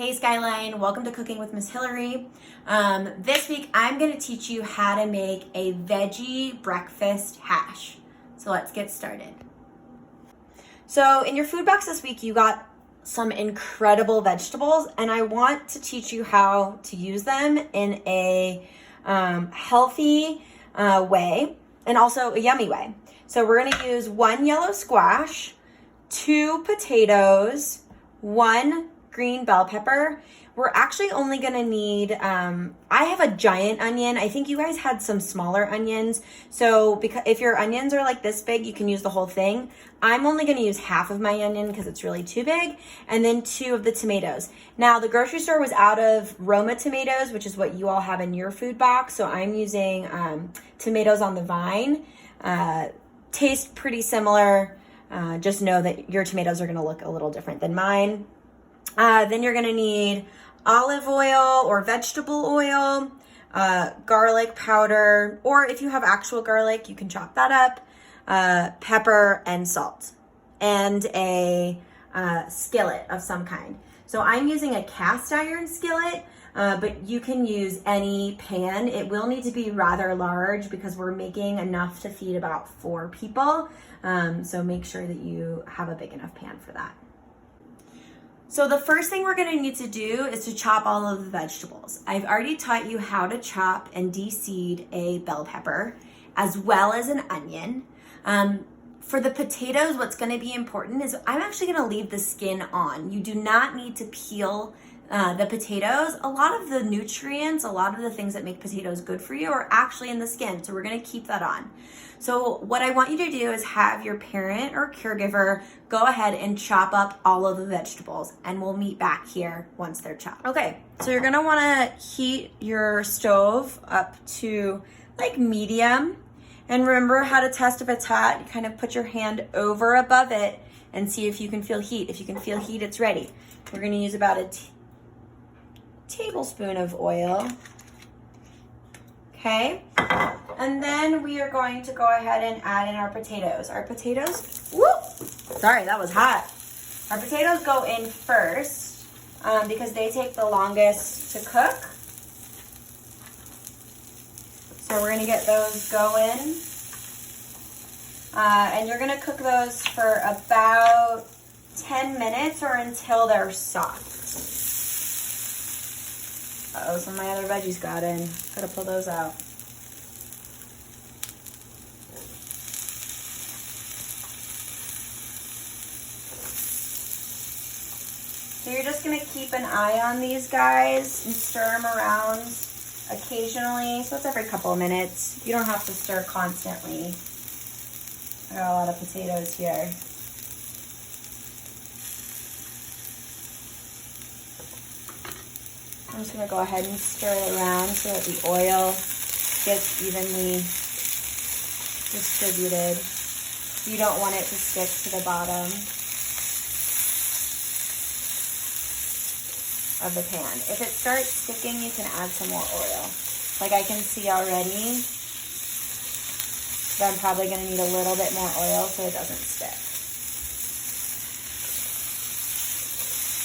Hey Skyline, welcome to Cooking with Miss Hillary. This week I'm going to teach you how to make a veggie breakfast hash. So let's get started. So in your food box this week you got some incredible vegetables, and I want to teach you how to use them in a healthy way and also a yummy way. So we're going to use 1 yellow squash, 2 potatoes, 1 green bell pepper. We're actually only gonna need, I have a giant onion. I think you guys had some smaller onions. So because if your onions are like this big, you can use the whole thing. I'm only gonna use half of my onion because it's really too big. And then 2 of the tomatoes. Now the grocery store was out of Roma tomatoes, which is what you all have in your food box. So I'm using tomatoes on the vine. Taste pretty similar. Just know that your tomatoes are gonna look a little different than mine. Then you're gonna need olive oil or vegetable oil, garlic powder, or if you have actual garlic, you can chop that up, pepper and salt, and a skillet of some kind. So I'm using a cast iron skillet, but you can use any pan. It will need to be rather large because we're making enough to feed about 4 people. So make sure that you have a big enough pan for that. So the first thing we're gonna need to do is to chop all of the vegetables. I've already taught you how to chop and de-seed a bell pepper, as well as an onion. For the potatoes, what's gonna be important is I'm actually gonna leave the skin on. You do not need to peel the potatoes. A lot of the nutrients, a lot of the things that make potatoes good for you are actually in the skin, so we're gonna keep that on. So what I want you to do is have your parent or caregiver go ahead and chop up all of the vegetables, and we'll meet back here once they're chopped. Okay, so you're gonna wanna heat your stove up to like medium, and remember how to test if it's hot. You kind of put your hand over above it and see if you can feel heat. If you can feel heat, it's ready. We're gonna use about a tablespoon of oil. Okay, and then we are going to go ahead and add in our potatoes. Our potatoes, whoop, sorry, that was hot. Our potatoes go in first because they take the longest to cook. So we're gonna get those going. And you're gonna cook those for about 10 minutes or until they're soft. Uh-oh, some of my other veggies got in. Gotta pull those out. So you're just gonna keep an eye on these guys and stir them around occasionally. So it's every couple of minutes. You don't have to stir constantly. I got a lot of potatoes here. I'm just going to go ahead and stir it around so that the oil gets evenly distributed. You don't want it to stick to the bottom of the pan. If it starts sticking, you can add some more oil. Like I can see already, but I'm probably going to need a little bit more oil so it doesn't stick.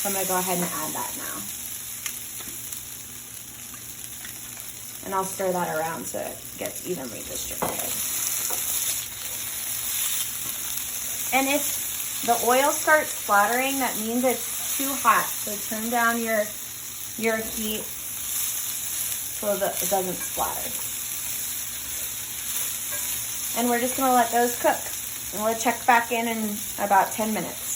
So I'm going to go ahead and add that now. And I'll stir that around so it gets evenly distributed. And if the oil starts splattering, that means it's too hot. So turn down your heat so that it doesn't splatter. And we're just gonna let those cook. And we'll check back in about 10 minutes.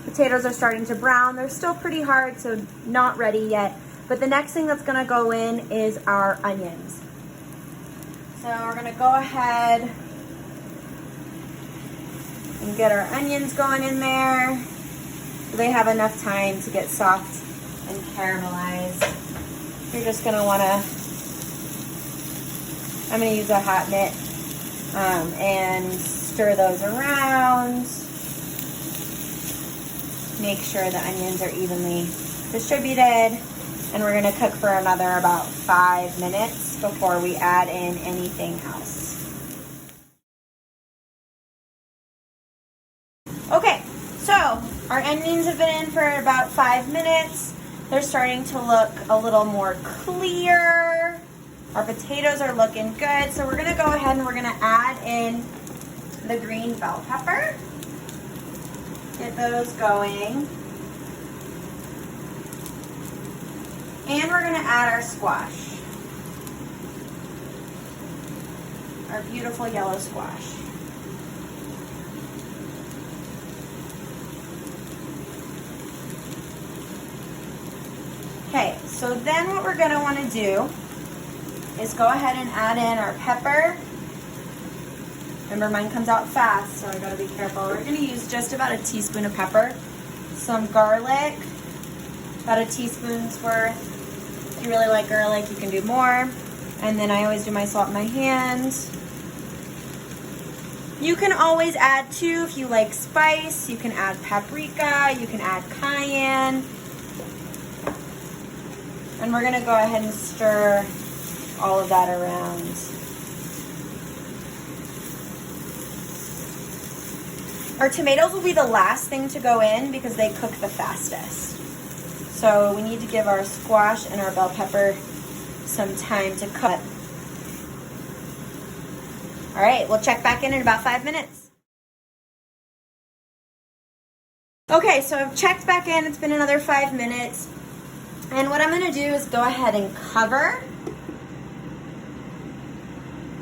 Potatoes are starting to brown. They're still pretty hard, so not ready yet. But the next thing that's gonna go in is our onions. So we're gonna go ahead and get our onions going in there. So they have enough time to get soft and caramelized. You're just gonna wanna, I'm gonna use a hot mitt and stir those around. Make sure the onions are evenly distributed, and we're gonna cook for another about 5 minutes before we add in anything else. Okay, so Our onions have been in for about 5 minutes. They're starting to look a little more clear. Our potatoes are looking good. So we're gonna go ahead and we're gonna add in the green bell pepper. Get those going. And we're gonna add our squash. Our beautiful yellow squash. Okay, so then what we're gonna wanna do is go ahead and add in our pepper. Remember, mine comes out fast, so I gotta be careful. We're gonna use just about a teaspoon of pepper, some garlic, about a teaspoon's worth. If you really like garlic, you can do more. And then I always do my salt in my hand. You can always add too, if you like spice, you can add paprika, you can add cayenne. And we're gonna go ahead and stir all of that around. Our tomatoes will be the last thing to go in because they cook the fastest. So we need to give our squash and our bell pepper some time to cook. All right, we'll check back in about 5 minutes. Okay, so I've checked back in. It's been another 5 minutes. And what I'm gonna do is go ahead and cover,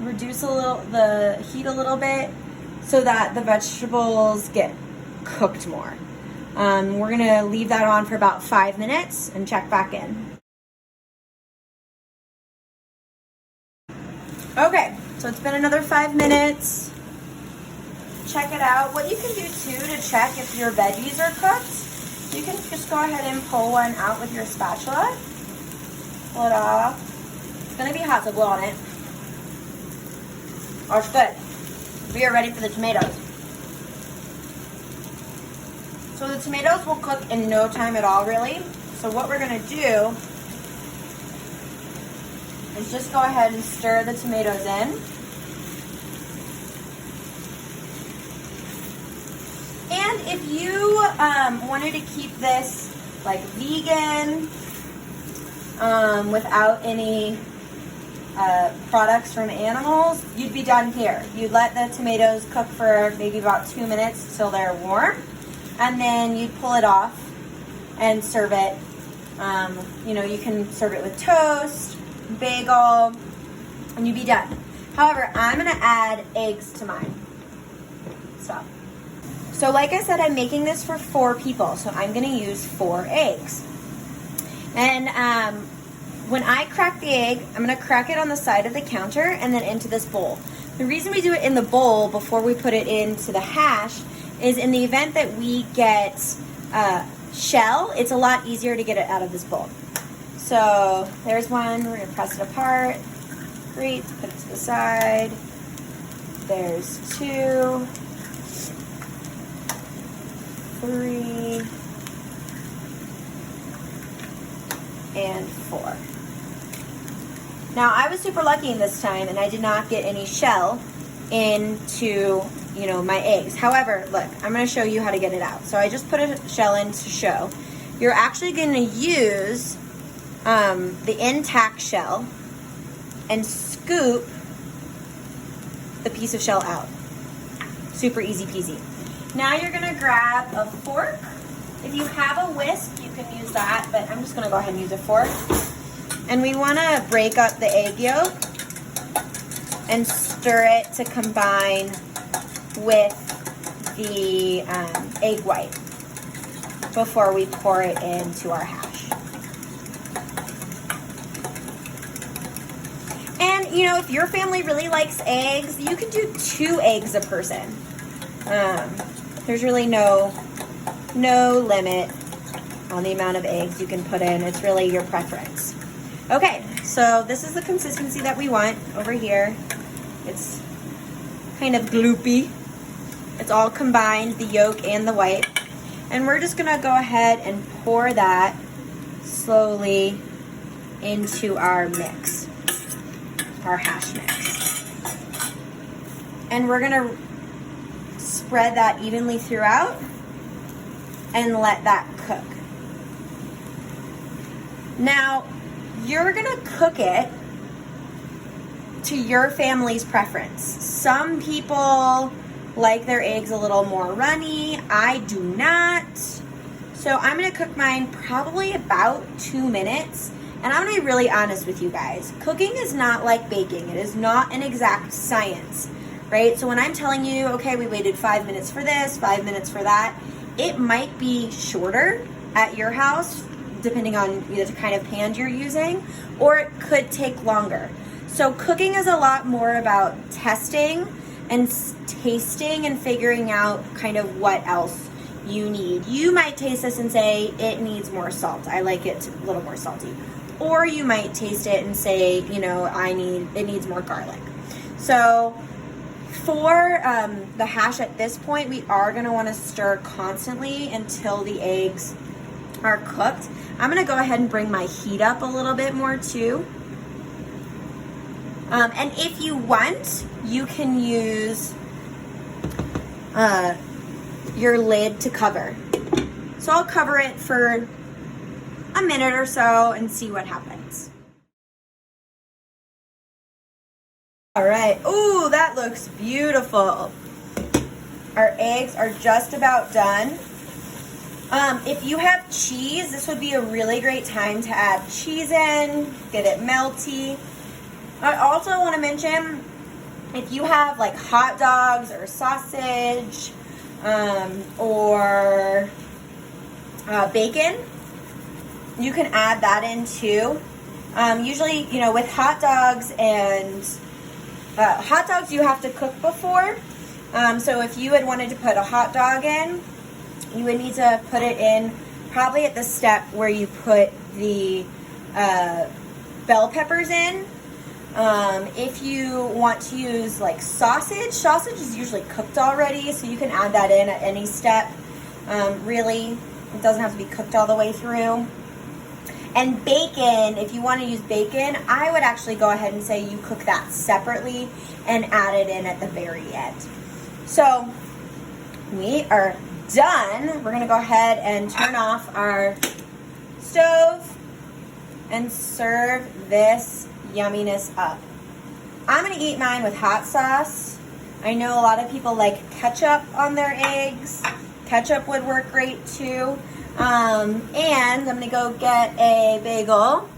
reduce the heat a little bit so that the vegetables get cooked more. We're gonna leave that on for about 5 minutes and check back in. Okay, so it's been another 5 minutes. Check it out. What you can do too to check if your veggies are cooked, you can just go ahead and pull one out with your spatula. Pull it off. It's gonna be hot, so blow on it. Oh, it's good. We are ready for the tomatoes. So the tomatoes will cook in no time at all, really. So what we're gonna do is just go ahead and stir the tomatoes in. And if you wanted to keep this like vegan, without any products from animals, you'd be done here. You'd let the tomatoes cook for maybe about 2 minutes till they're warm, and then you'd pull it off and serve it. You can serve it with toast, bagel, and you'd be done. However, I'm gonna add eggs to mine. So like I said, I'm making this for 4 people, so I'm gonna use 4 eggs. And when I crack the egg, I'm gonna crack it on the side of the counter and then into this bowl. The reason we do it in the bowl before we put it into the hash is in the event that we get shell, it's a lot easier to get it out of this bowl. So there's one, we're gonna press it apart. Great, put it to the side. There's 2, 3, and 4. Now I was super lucky in this time and I did not get any shell into, my eggs. However, look, I'm gonna show you how to get it out. So I just put a shell in to show. You're actually gonna use the intact shell and scoop the piece of shell out. Super easy peasy. Now you're gonna grab a fork. If you have a whisk, you can use that, but I'm just gonna go ahead and use a fork. And we wanna break up the egg yolk and stir it to combine with the egg white before we pour it into our hash. And if your family really likes eggs, you can do 2 eggs a person. There's really no limit on the amount of eggs you can put in. It's really your preference. Okay, so this is the consistency that we want over here. It's kind of gloopy. It's all combined, the yolk and the white. And we're just gonna go ahead and pour that slowly into our mix, our hash mix. And we're gonna spread that evenly throughout. and let that cook. Now, you're gonna cook it to your family's preference. Some people like their eggs a little more runny. I do not. So I'm gonna cook mine probably about 2 minutes. And I'm gonna be really honest with you guys. Cooking is not like baking. It is not an exact science, right? So when I'm telling you, okay, we waited 5 minutes for this, 5 minutes for that, it might be shorter at your house, depending on the kind of pan you're using, or it could take longer. So cooking is a lot more about testing and tasting and figuring out kind of what else you need. You might taste this and say, it needs more salt. I like it a little more salty. Or you might taste it and say, you know, it needs more garlic. So for the hash at this point, we are gonna wanna stir constantly until the eggs are cooked. I'm gonna go ahead and bring my heat up a little bit more too. And if you want, you can use your lid to cover. So I'll cover it for a minute or so and see what happens. All right, ooh, that looks beautiful. Our eggs are just about done. If you have cheese, this would be a really great time to add cheese in, get it melty. I also want to mention, if you have like hot dogs or sausage or bacon, you can add that in too. Usually, you know, with hot dogs you have to cook before. So if you had wanted to put a hot dog in, you would need to put it in probably at the step where you put the bell peppers in. If you want to use like sausage is usually cooked already, so you can add that in at any step. Really, it doesn't have to be cooked all the way through. And bacon, if you want to use bacon, I would actually go ahead and say you cook that separately and add it in at the very end. So we are done. We're gonna go ahead and turn off our stove and serve this yumminess up. I'm gonna eat mine with hot sauce. I know a lot of people like ketchup on their eggs. Ketchup would work great too. And I'm gonna go get a bagel.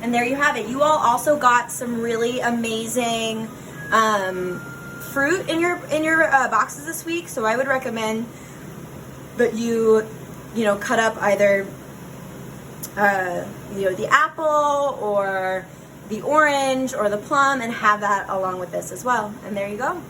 And there you have it. You all also got some really amazing fruit in your boxes this week. So I would recommend that you cut up either the apple or the orange or the plum and have that along with this as well. And there you go.